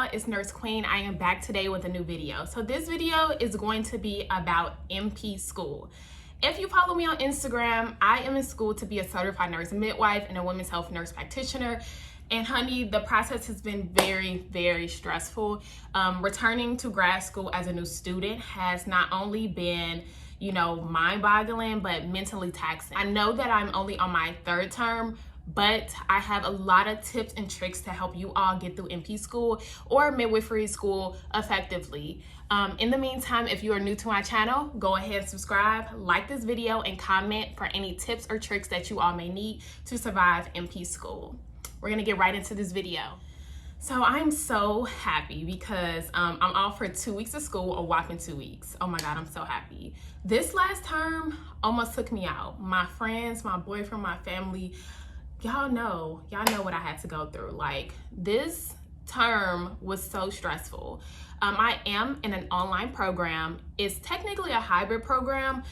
y'all, it's Nurse Queen. I am back today with a new video. So this video is going to be about NP school. If you follow me on Instagram, I am in school to be a certified nurse midwife and a women's health nurse practitioner. And honey, the process has been very, very stressful. Returning to grad school as a new student has not only been, mind-boggling, but mentally taxing. I know that I'm only on my third term, but I have a lot of tips and tricks to help you all get through NP school or midwifery school effectively. In the meantime, if you are new to my channel, go ahead and subscribe, like this video, and comment for any tips or tricks that you all may need to survive NP school. We're gonna get right into this video. So I'm so happy because I'm off for 2 weeks of school, a whopping 2 weeks. Oh my God, I'm so happy. This last term almost took me out. My friends, my boyfriend, my family, y'all know what I had to go through. Like, this term was so stressful. I am in an online program. It's technically a hybrid program.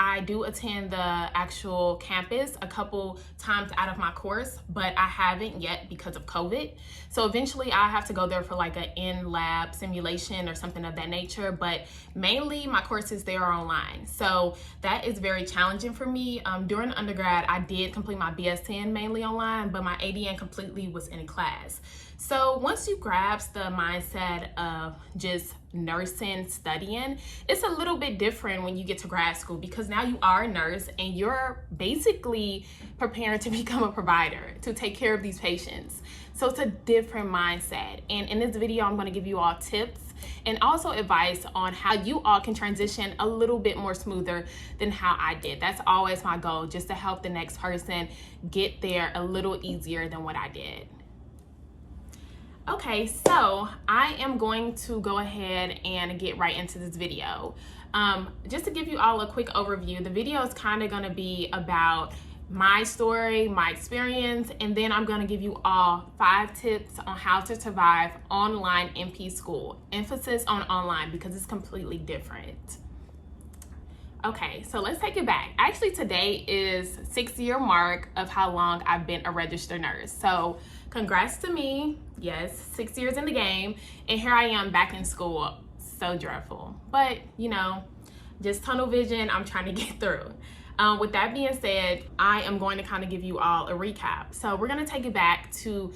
I do attend the actual campus a couple times out of my course, but I haven't yet because of COVID. So eventually I have to go there for like an in-lab simulation or something of that nature, but mainly my courses there are online. So that is very challenging for me. During undergrad, I did complete my BSN mainly online, but my ADN completely was in class. So once you grasp the mindset of just nursing, studying, it's a little bit different when you get to grad school because now you are a nurse and you're basically preparing to become a provider, to take care of these patients. So it's a different mindset. And in this video, I'm going to give you all tips and also advice on how you all can transition a little bit more smoother than how I did. That's always my goal, just to help the next person get there a little easier than what I did. Okay, so I am going to go ahead and get right into this video. Just to give you all a quick overview, the video is kind of going to be about my story, my experience, and then I'm going to give you all 5 tips on how to survive online NP school. Emphasis on online because it's completely different. Okay, so let's take it back. Actually, today is 6-year mark of how long I've been a registered nurse. So congrats to me. Yes, 6 years in the game. And here I am back in school. So dreadful. But, just tunnel vision. I'm trying to get through. With that being said, I am going to kind of give you all a recap. So we're going to take it back to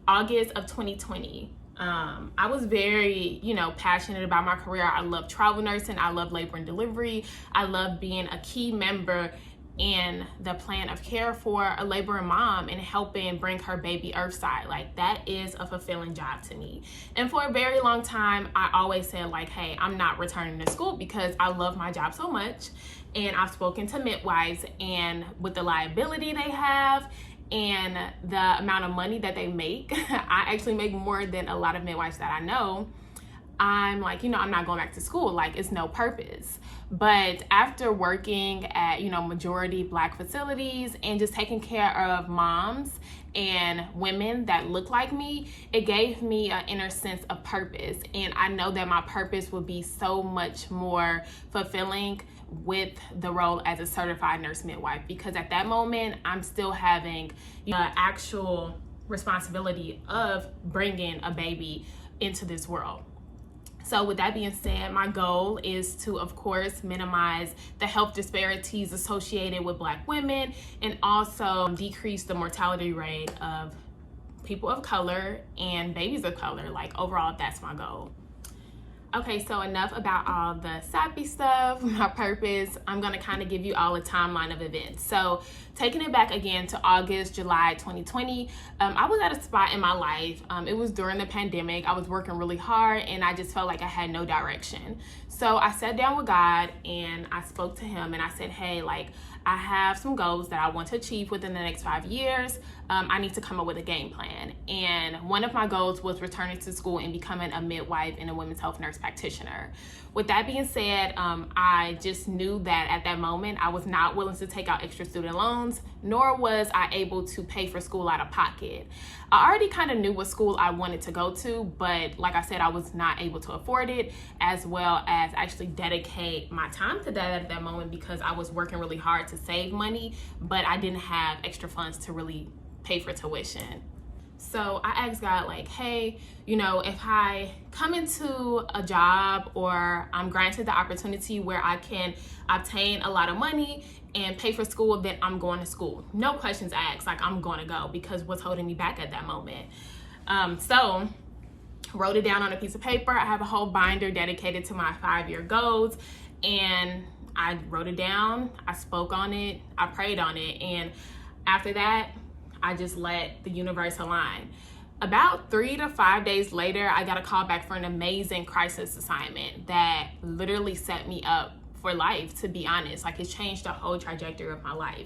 August of 2020. I was very, passionate about my career. I love travel nursing. I love labor and delivery. I love being a key member in the plan of care for a laboring mom and helping bring her baby earthside. Like, that is a fulfilling job to me. And for a very long time, I always said like, hey, I'm not returning to school because I love my job so much. And I've spoken to midwives, and with the liability they have and the amount of money that they make, I actually make more than a lot of midwives that I know. I'm like, I'm not going back to school. Like, it's no purpose. But after working at, majority Black facilities and just taking care of moms and women that look like me, it gave me an inner sense of purpose. And I know that my purpose will be so much more fulfilling with the role as a certified nurse midwife, because at that moment, I'm still having the actual responsibility of bringing a baby into this world. So with that being said, my goal is to, of course, minimize the health disparities associated with Black women and also decrease the mortality rate of people of color and babies of color. Like, overall, that's my goal. Okay, so enough about all the sappy stuff, my purpose. I'm gonna kind of give you all a timeline of events. So taking it back again to August, July 2020, I was at a spot in my life. It was during the pandemic. I was working really hard and I just felt like I had no direction. So I sat down with God and I spoke to him and I said, hey, like, I have some goals that I want to achieve within the next 5 years. I need to come up with a game plan. And one of my goals was returning to school and becoming a midwife and a women's health nurse practitioner. With that being said, I just knew that at that moment, I was not willing to take out extra student loans, nor was I able to pay for school out of pocket. I already kind of knew what school I wanted to go to, but like I said, I was not able to afford it, as well as actually dedicate my time to that at that moment because I was working really hard to save money, but I didn't have extra funds to really pay for tuition. So I asked God, like, hey, you know, if I come into a job or I'm granted the opportunity where I can obtain a lot of money and pay for school, then I'm going to school. No questions asked, like I'm going to go, because what's holding me back at that moment? So wrote it down on a piece of paper. I have a whole binder dedicated to my 5-year goals, and I wrote it down, I spoke on it, I prayed on it, and after that, I just let the universe align. About 3 to 5 days later, I got a call back for an amazing crisis assignment that literally set me up for life, to be honest. Like, it changed the whole trajectory of my life.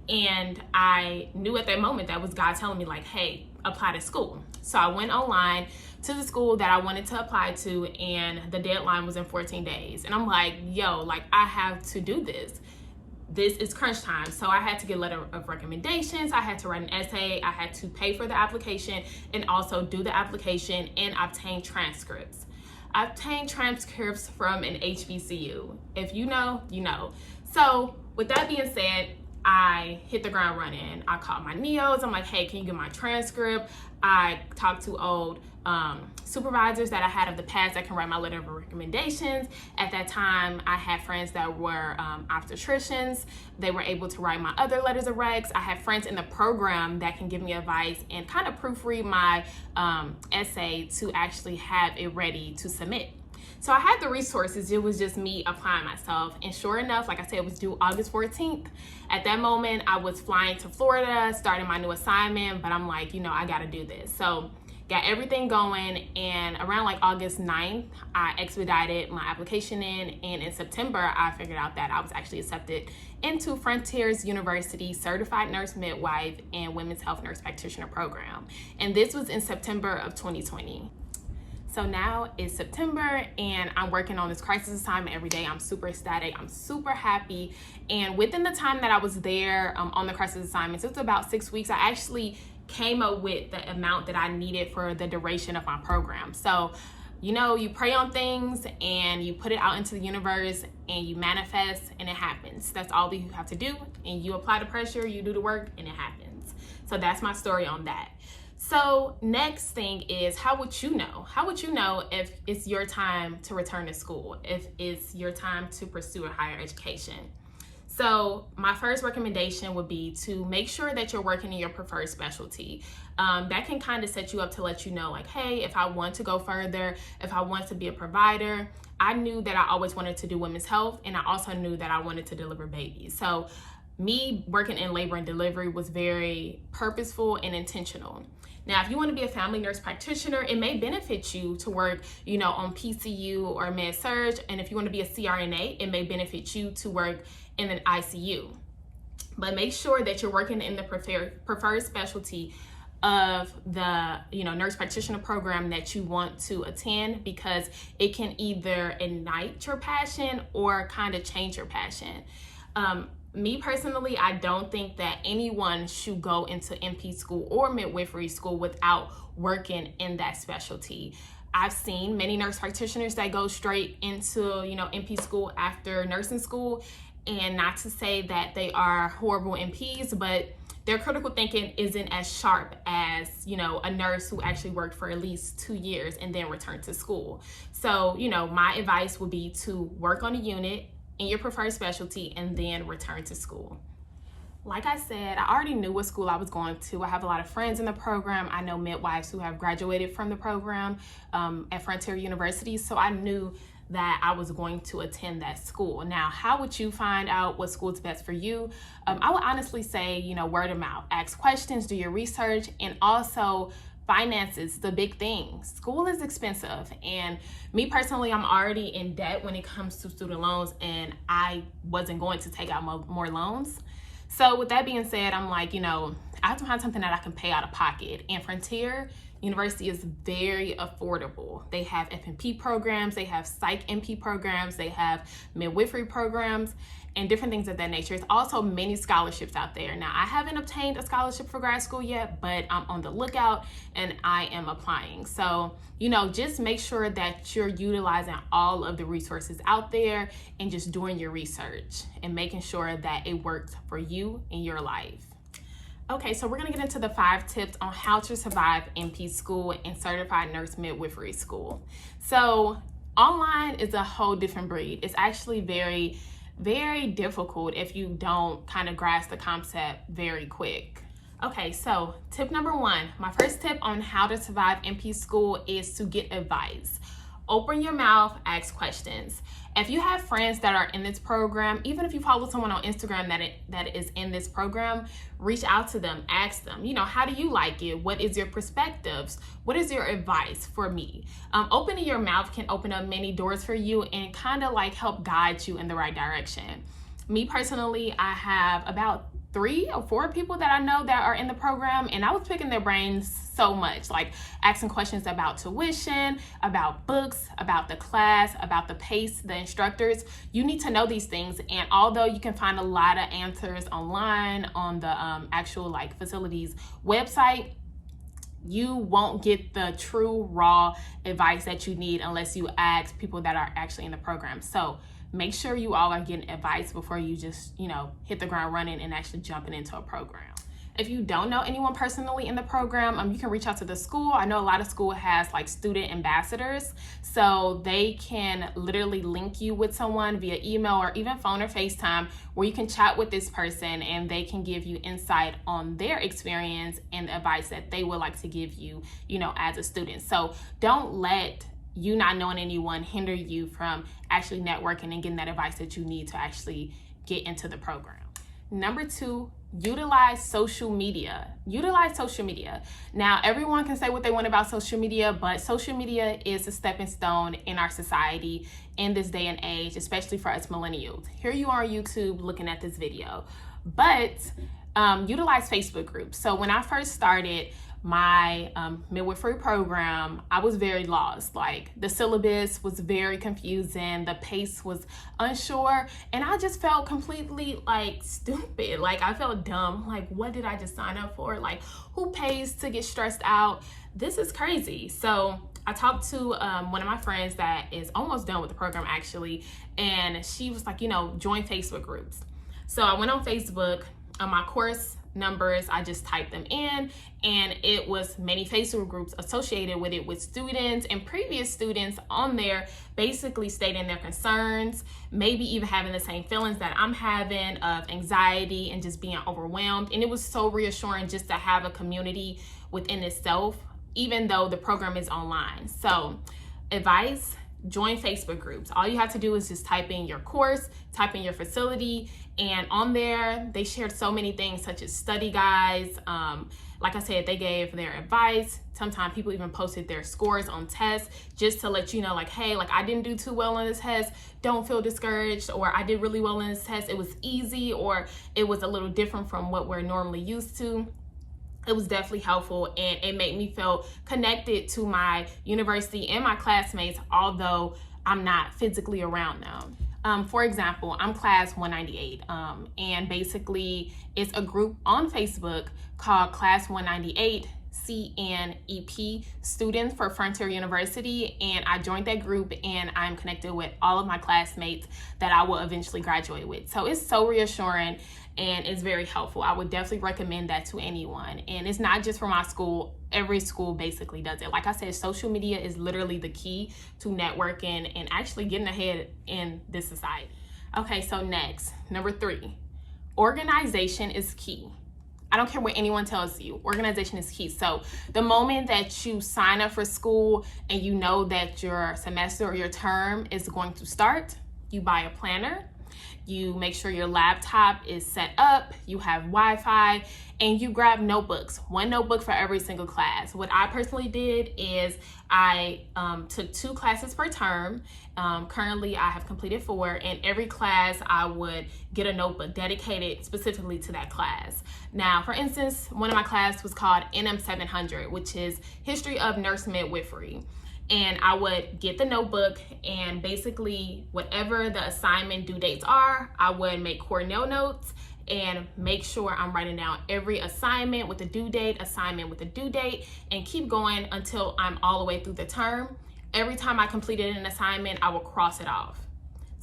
And I knew at that moment that was God telling me, like, hey, apply to school. So I went online to the school that I wanted to apply to, and the deadline was in 14 days. And I'm like, yo, like, I have to do this. This is crunch time. So I had to get a letter of recommendations. I had to write an essay. I had to pay for the application and also do the application and obtain transcripts. I obtained transcripts from an HBCU. If you know, you know. So with that being said, I hit the ground running. I called my NEOs. I'm like, hey, can you get my transcript? I talked to old supervisors that I had of the past that can write my letter of recommendations. At that time, I had friends that were obstetricians. They were able to write my other letters of recs. I had friends in the program that can give me advice and kind of proofread my essay to actually have it ready to submit. So I had the resources. It was just me applying myself. And sure enough, like I said, it was due August 14th. At that moment, I was flying to Florida, starting my new assignment, but I'm like, you know, I got to do this. So got everything going, and around like August 9th, I expedited my application and in September, I figured out that I was actually accepted into Frontiers University Certified Nurse Midwife and Women's Health Nurse Practitioner program. And this was in September of 2020. So now it's September, and I'm working on this crisis assignment every day. I'm super ecstatic. I'm super happy. And within the time that I was there on the crisis assignments, it was about 6 weeks, I actually came up with the amount that I needed for the duration of my program. So, you know, you pray on things and you put it out into the universe and you manifest and it happens. That's all that you have to do. And you apply the pressure, you do the work, and it happens. So that's my story on that. So next thing is, how would you know? How would you know if it's your time to return to school, if it's your time to pursue a higher education? So my first recommendation would be to make sure that you're working in your preferred specialty. That can kind of set you up to let you know, like, hey, if I want to go further, if I want to be a provider. I knew that I always wanted to do women's health, and I also knew that I wanted to deliver babies. So me working in labor and delivery was very purposeful and intentional. Now, if you want to be a family nurse practitioner, it may benefit you to work, you know, on PCU or med-surg. And if you want to be a CRNA, it may benefit you to work in an ICU. But make sure that you're working in the preferred specialty of the, you know, nurse practitioner program that you want to attend, because it can either ignite your passion or kind of change your passion. Me personally, I don't think that anyone should go into NP school or midwifery school without working in that specialty. I've seen many nurse practitioners that go straight into, you know, NP school after nursing school, and not to say that they are horrible NPs, but their critical thinking isn't as sharp as, you know, a nurse who actually worked for at least 2 years and then returned to school. So, you know, my advice would be to work on a unit in your preferred specialty and then return to school. Like I said, I already knew what school I was going to. I have a lot of friends in the program. I know midwives who have graduated from the program at Frontier University, so I knew that I was going to attend that school. Now, how would you find out what school is best for you? I would honestly say, you know, word of mouth. Ask questions, do your research, and also finances, the big thing. School is expensive, and me personally, I'm already in debt when it comes to student loans, and I wasn't going to take out more loans. So with that being said, I'm like, you know, I have to find something that I can pay out of pocket. And Frontier University is very affordable. They have FNP programs, they have psych NP programs, they have midwifery programs, and different things of that nature. There's also many scholarships out there. Now, I haven't obtained a scholarship for grad school yet, but I'm on the lookout and I am applying. So, you know, just make sure that you're utilizing all of the resources out there and just doing your research and making sure that it works for you in your life. Okay, so we're gonna get into the 5 tips on how to survive NP school and Certified Nurse Midwifery school. So online is a whole different breed. It's actually very, very difficult if you don't kind of grasp the concept very quick. Okay, so tip number 1, my first tip on how to survive NP school is to get advice. Open your mouth, ask questions. If you have friends that are in this program, even if you follow someone on Instagram that is in this program, reach out to them, ask them, how do you like it? What is your perspectives? What is your advice for me? Opening your mouth can open up many doors for you and kind of like help guide you in the right direction. Me personally, I have about 3 or 4 people that I know that are in the program, and I was picking their brains so much, like asking questions about tuition, about books, about the class, about the pace, the instructors. You need to know these things, and although you can find a lot of answers online on the actual facilities website, you won't get the true raw advice that you need unless you ask people that are actually in the program. So make sure you all are getting advice before you just, hit the ground running and actually jumping into a program. If you don't know anyone personally in the program, you can reach out to the school. I know a lot of school has student ambassadors, so they can literally link you with someone via email or even phone or FaceTime, where you can chat with this person and they can give you insight on their experience and the advice that they would like to give you, as a student. So don't let you not knowing anyone hinder you from actually networking and getting that advice that you need to actually get into the program. Number 2, utilize social media. Utilize social media. Now, everyone can say what they want about social media, but social media is a stepping stone in our society in this day and age, especially for us millennials. Here you are on YouTube looking at this video, but utilize Facebook groups. So when I first started my midwifery program, I was very lost. The syllabus was very confusing, the pace was unsure, and I just felt completely stupid. I felt dumb. What did I just sign up for? Who pays to get stressed out? This is crazy. So I talked to one of my friends that is almost done with the program actually, and she was like, join Facebook groups. So I went on Facebook. On my course numbers, I just typed them in, and it was many Facebook groups associated with it, with students and previous students on there basically stating their concerns, maybe even having the same feelings that I'm having of anxiety and just being overwhelmed. And it was so reassuring just to have a community within itself, even though the program is online. So advice, join Facebook groups. All you have to do is just type in your course, type in your facility, and on there, they shared so many things such as study guides. Like I said, they gave their advice. Sometimes people even posted their scores on tests just to let you know, hey, I didn't do too well on this test. Don't feel discouraged, or I did really well in this test. It was easy, or it was a little different from what we're normally used to. It was definitely helpful, and it made me feel connected to my university and my classmates, although I'm not physically around them. For example, I'm class 198, and basically it's a group on Facebook called Class 198 CNEP Students for Frontier University, and I joined that group, and I'm connected with all of my classmates that I will eventually graduate with. So it's so reassuring, and it's very helpful. I would definitely recommend that to anyone. And it's not just for my school. Every school basically does it. Like I said, social media is literally the key to networking and actually getting ahead in this society. Okay, so next, number 3, organization is key. I don't care what anyone tells you, organization is key. So the moment that you sign up for school and you know that your semester or your term is going to start, you buy a planner. You make sure your laptop is set up, you have Wi-Fi, and you grab notebooks, 1 notebook for every single class. What I personally did is I took 2 classes per term. Currently, I have completed 4, and every class I would get a notebook dedicated specifically to that class. Now, for instance, one of my classes was called NM 700, which is History of Nurse Midwifery. And I would get the notebook, and basically whatever the assignment due dates are, I would make Cornell notes and make sure I'm writing down every assignment with the due date, assignment with the due date, and keep going until I'm all the way through the term. Every time I completed an assignment, I will cross it off.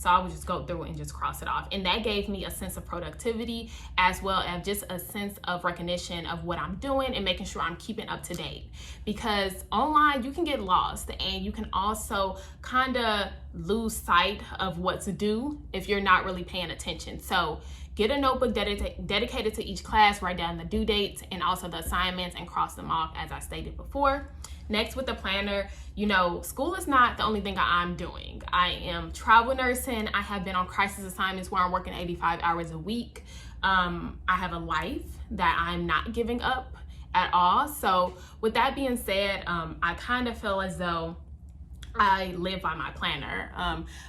So I would just go through and just cross it off. And that gave me a sense of productivity, as well as just a sense of recognition of what I'm doing and making sure I'm keeping up to date. Because online, you can get lost, and you can also kind of lose sight of what to do if you're not really paying attention. So get a notebook dedicated to each class, write down the due dates and also the assignments and cross them off, as I stated before. Next, with the planner, you know, school is not the only thing I'm doing. I am travel nursing. I have been on crisis assignments where I'm working 85 hours a week. I have a life that I'm not giving up at all. So with that being said, I kind of feel as though I live by my planner.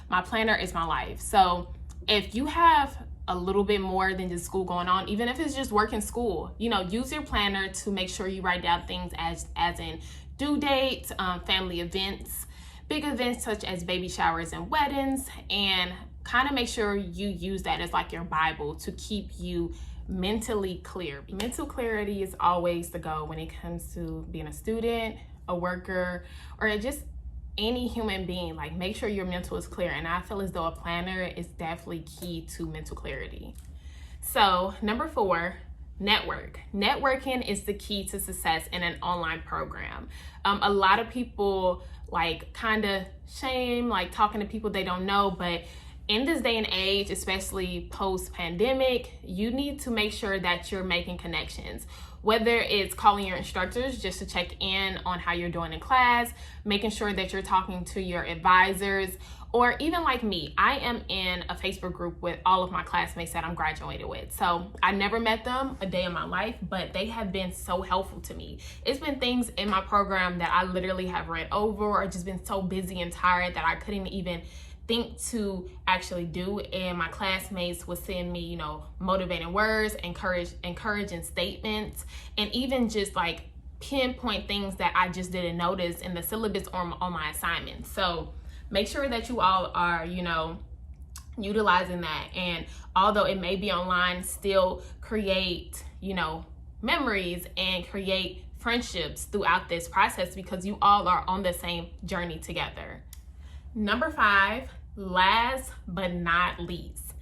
My planner is my life. So if you have a little bit more than just school going on, even if it's just work in school, you know, use your planner to make sure you write down things as in due dates, family events, big events such as baby showers and weddings, and kind of make sure you use that as like your Bible to keep you mentally clear. Mental clarity is always the goal when it comes to being a student, a worker, or just any human being. Like, make sure your mental is clear, and I feel as though a planner is definitely key to mental clarity. So number 4, network. Networking is the key to success in an online program. A lot of people like kind of shame like talking to people they don't know, but in this day and age, especially post-pandemic, you need to make sure that you're making connections. Whether it's calling your instructors just to check in on how you're doing in class, making sure that you're talking to your advisors, or even like me, I am in a Facebook group with all of my classmates that I'm graduated with. So I never met them a day in my life, but they have been so helpful to me. It's been things in my program that I literally have read over or just been so busy and tired that I couldn't even think to actually do, and my classmates would send me, you know, motivating words, encouraging statements, and even just like pinpoint things that I just didn't notice in the syllabus or on my assignments. So make sure that you all are, you know, utilizing that, and although it may be online, still create, you know, memories and create friendships throughout this process, because you all are on the same journey together. Number 5, last but not least,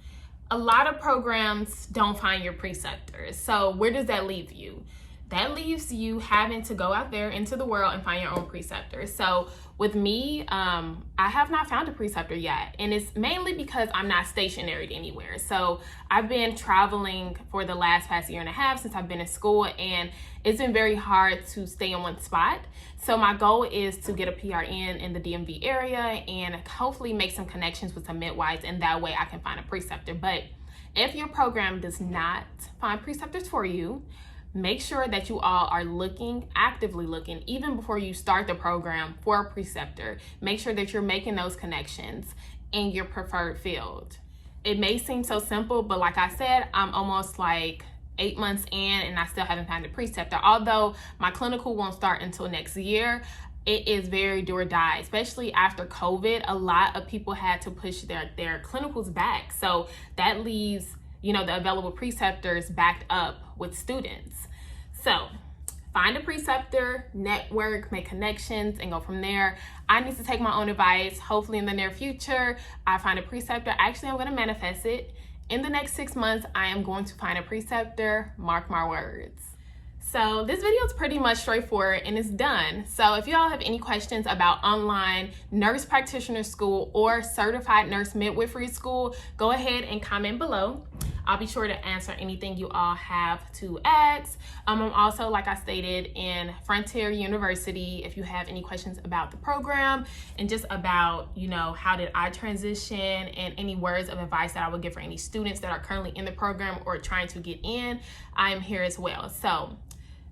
a lot of programs don't find your preceptors. So where does that leave you? That leaves you having to go out there into the world and find your own preceptor. So with me, I have not found a preceptor yet, and it's mainly because I'm not stationary anywhere. So I've been traveling for the past year and a half since I've been in school, and it's been very hard to stay in one spot. So my goal is to get a PRN in the DMV area and hopefully make some connections with some midwives, and that way I can find a preceptor. But if your program does not find preceptors for you, make sure that you all are actively looking, even before you start the program, for a preceptor. Make sure that you're making those connections in your preferred field. It may seem so simple, but like I said, I'm almost like 8 months in and I still haven't found a preceptor. Although my clinical won't start until next year, it is very do or die, especially after COVID. A lot of people had to push their clinicals back. So that leaves, you know, the available preceptors backed up with students. So find a preceptor, network, make connections, and go from there. I need to take my own advice. Hopefully in the near future, I find a preceptor. Actually, I'm going to manifest it. In the next 6 months, I am going to find a preceptor, mark my words. So this video is pretty much straightforward and it's done. So if y'all have any questions about online nurse practitioner school or certified nurse midwifery school, go ahead and comment below. I'll be sure to answer anything you all have to ask. I'm also, like I stated, in Frontier University. If you have any questions about the program and just about, you know, how did I transition, and any words of advice that I would give for any students that are currently in the program or trying to get in, I am here as well. So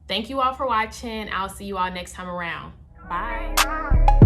thank you all for watching. I'll see you all next time around. Bye.